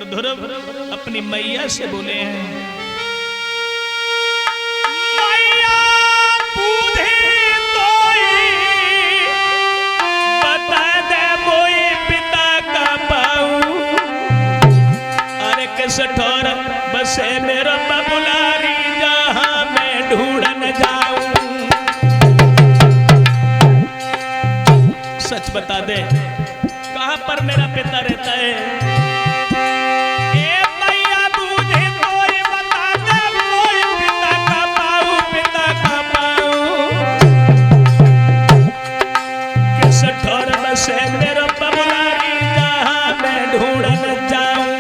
और ध्रुव अपनी मैया से बोले हैं, मैया बूढ़ी तोई बता दे मोई पिता का पाऊ, अरे किस ठोर बसे मेरा बबुलारी जहां मैं ढूंढन जाऊं। सच बता दे कहां पर मेरा पिता रहता है। ए मैया बूढ़ी तोई बता दे मोई पिता का पाऊ, पिता का पाऊ, किस ठोर बसे मेरा बबुलारी जहां मैं ढूंढन जाऊं।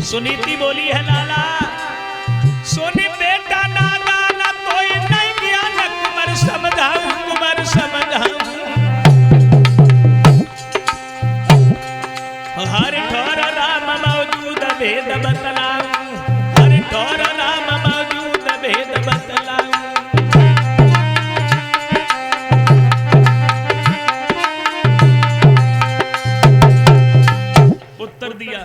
सुनीति बोली है लाला सोनी बेटा नादान कोई नहीं किया न कुमार समझाऊं, कुमार समझाऊं। हर ठोर राम मौजूद भेद बतलाऊं, हर ठोर राम मौजूद भेद बतलाऊं। उत्तर दिया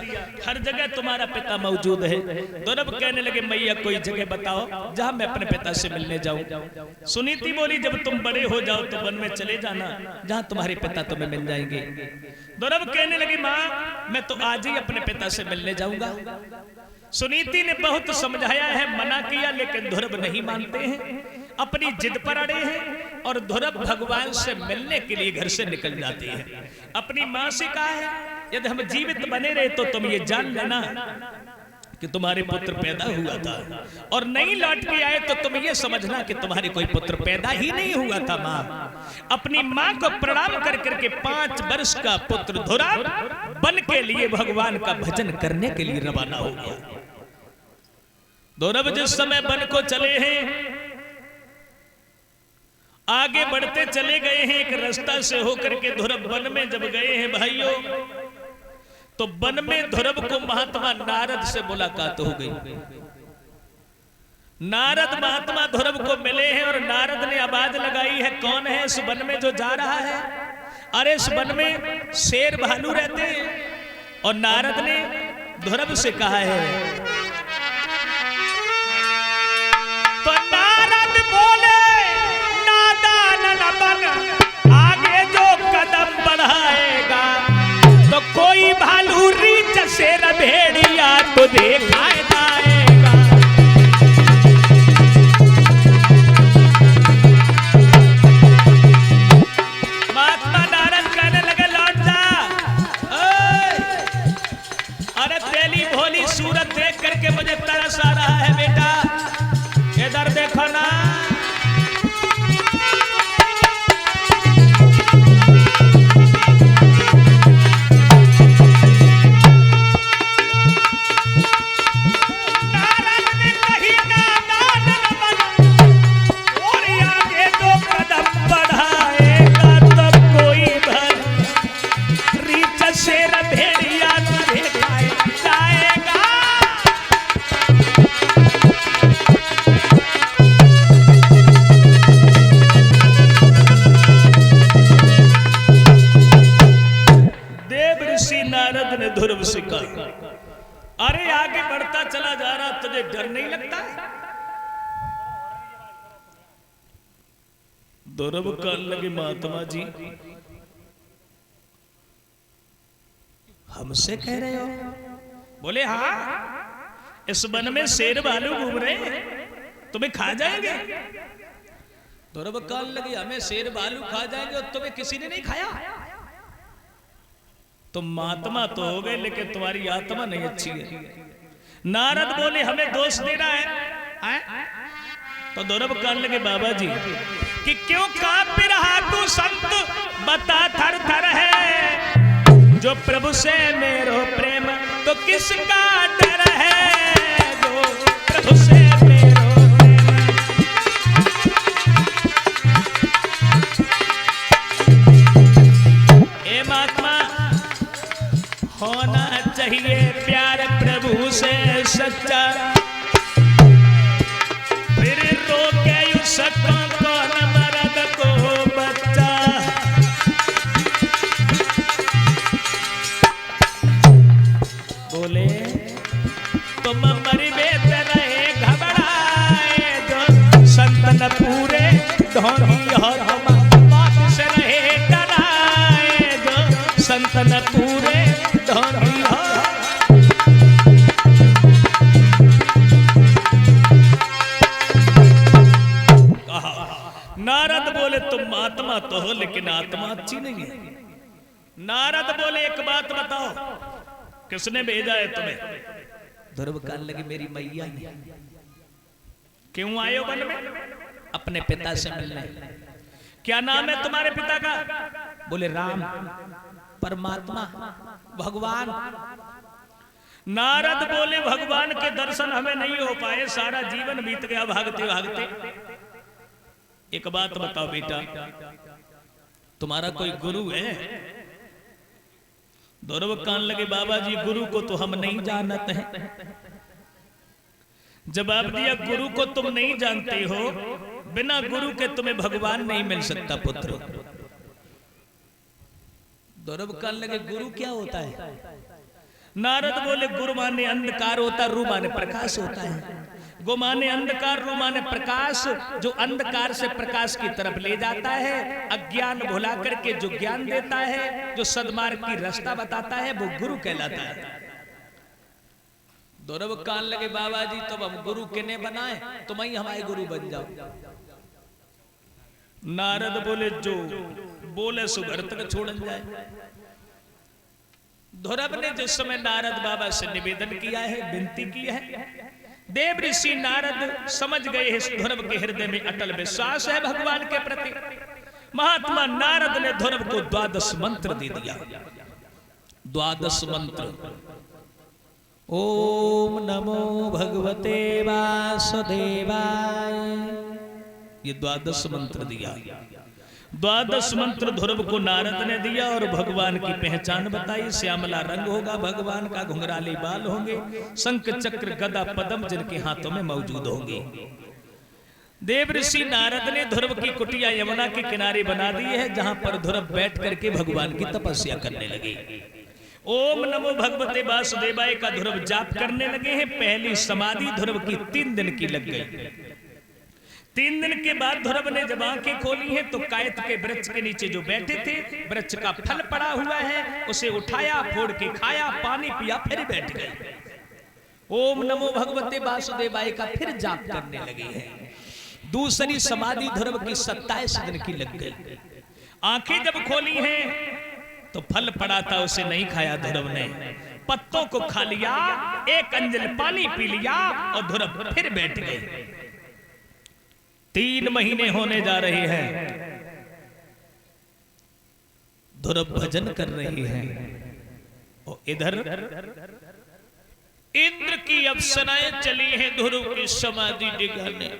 हर जगह तुम्हारा पिता मौजूद है। ध्रुव कहने लगे मैया कोई जगह बताओ जहां मैं अपने पिता से मिलने जाऊं। सुनीति बोली जब तुम बड़े हो जाओ तो वन में चले जाना जहां तुम्हारे पिता तुम्हें मिल जाएंगे। ध्रुव कहने लगी मां मैं तो आज ही अपने पिता से मिलने जाऊंगा। सुनीति ने बहुत समझाया है, मना किया, लेकिन ध्रुव नहीं मानते हैं, अपनी जिद पर अड़े हैं और ध्रुव भगवान से मिलने के लिए घर से निकल जाते हैं। अपनी मां से कहा है यदि हम जीवित बने रहे तो तुम ये जान लेना कि तुम्हारे पुत्र पैदा हुआ था, और नहीं लौट के आए तो तुम ये समझना कि तुम्हारे कोई पुत्र पैदा ही नहीं हुआ था। मां अपनी मां को प्रणाम कर करके 5 वर्ष का पुत्र ध्रुव बन के लिए भगवान का भजन करने के लिए रवाना हो गया। ध्रुव जिस समय वन को चले हैं, आगे बढ़ते चले गए हैं, एक रास्ता से होकर के ध्रुव वन में जब गए हैं भाइयों, तो वन में ध्रुव को महात्मा नारद से मुलाकात हो गई। नारद महात्मा ध्रुव को मिले हैं और नारद ने आवाज लगाई है कौन है इस वन में जो जा रहा है। अरे इस वन में शेर भालू रहते हैं। और नारद ने ध्रुव से कहा है, तो नारद बोले नादान न बन, आगे जो कदम बढ़ाएगा तो कोई भालू रीछ शेर भेड़िया तो देखा जाएगा। महात्मा नारद कहने लगे लौट जा, अरे तेली भोली सूरत देख करके मुझे तरस आ रहा है बेटा, इधर देखो ना। नारद ने ध्रुव से कहा, अरे आगे बढ़ता चला जा रहा तुझे डर नहीं लगता? ध्रुव कहने लगे महात्मा जी हमसे कह रहे हो? बोले हाँ, इस वन में शेर भालू घूम रहे हैं, तुम्हें खा जाएंगे। ध्रुव कहने लगे हमें शेर भालू खा जाएंगे और तुम्हें किसी ने नहीं खाया? तुम महात्मा तो हो गए लेकिन तुम्हारी आत्मा नहीं अच्छी है। नारद बोले हमें दोष देना है? तो ध्रुव कहने लगे बाबा जी कि क्यों कांप रहा तू संत बता थर थर है, जो प्रभु से मेरो प्रेम तो किसका डर है, जो प्रभु से मेरो प्रेम। ए महात्मा होना चाहिए प्यार प्रभु से सच्चा, फिर रोके सको कौन मर्द को बच्चा। परमात्मा तो हो लेकिन आत्मा अच्छी नहीं है। नारद बोले एक बात बताओ, किसने भेजा है तुम्हें? ध्रुव कहने लगे मेरी मैया ने। क्यों आए हो वन में? अपने पिता से मिलने। क्या नाम है तुम्हारे पिता का? बोले राम, परमात्मा, भगवान। नारद बोले भगवान के दर्शन हमें नहीं हो पाए, सारा जीवन बीत गया भागते भागते। एक बात बताओ बेटा, तुम्हारा कोई गुरु है? ध्रुव कहने लगे बाबा जी गुरु को तो हम नहीं जानते हैं। जवाब दिया गुरु को तुम नहीं जानते हो, बिना गुरु के तुम्हें भगवान नहीं मिल सकता पुत्र। ध्रुव कहने लगे गुरु क्या होता है? नारद बोले गुरु माने अंधकार होता, रू माने प्रकाश होता है। गो माने अंधकार, रू माने प्रकाश, जो अंधकार से प्रकाश की तरफ ले जाता है, अज्ञान भुला करके जो ज्ञान देता है, जो सद्मार्ग की रास्ता बताता है, वो गुरु कहलाता है। ध्रुव कहने लगे बाबा जी तो हम गुरु किन्हें बनाए, तुम ही हमारे गुरु बन जाओ। नारद बोले जो बोले सुगर तक छोड़न जाए। ध्रुव ने जिस समय नारद बाबा से निवेदन किया है, विनती की है, देव ऋषि नारद समझ गए हैं ध्रुव के हृदय में अटल विश्वास है भगवान के प्रति। महात्मा नारद ने ध्रुव को 12 मंत्र दे दिया। 12 मंत्र, ओम नमो भगवते वासुदेवाय, ये 12 मंत्र दिया। 12 मंत्र ध्रुव को नारद ने दिया और भगवान की पहचान बताई। श्यामला रंग होगा भगवान का, घुंघराले बाल होंगे, शंख चक्र गदा पद्म जिनके हाथों में मौजूद होंगे। देव ऋषि नारद ने ध्रुव की कुटिया यमुना के किनारे बना दी है, जहां पर ध्रुव बैठ करके भगवान की तपस्या करने लगे। ओम नमो भगवते वासुदेवाय का ध्रुव जाप करने लगे हैं। पहली समाधि ध्रुव की 3 दिन की लग गई। 3 दिन के बाद ध्रुव ने जब आंखें खोली हैं तो कायत के वृक्ष के नीचे जो बैठे थे, वृक्ष का फल पड़ा हुआ है, उसे उठाया, फोड़ के खाया, पानी पिया, फिर बैठ गए। ओम नमो भगवते वासुदेवाय का फिर जाप करने लगे हैं। दूसरी समाधि ध्रुव की 27 दिन की लग गई। आंखें जब खोली हैं तो फल पड़ा था, उसे नहीं खाया ध्रुव ने, पत्तों को खा लिया, एक अंजल पानी पी लिया और ध्रुव फिर बैठ गए। 3 महीने होने जा रहे हैं, ध्रुव भजन कर रहे हैं और इधर इंद्र की अप्सराएं चली हैं ध्रुव की समाधि दिखाने।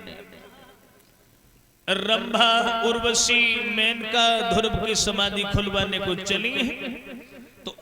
रंभा, उर्वशी, मेनका ध्रुव की समाधि खुलवाने को चली हैं। तो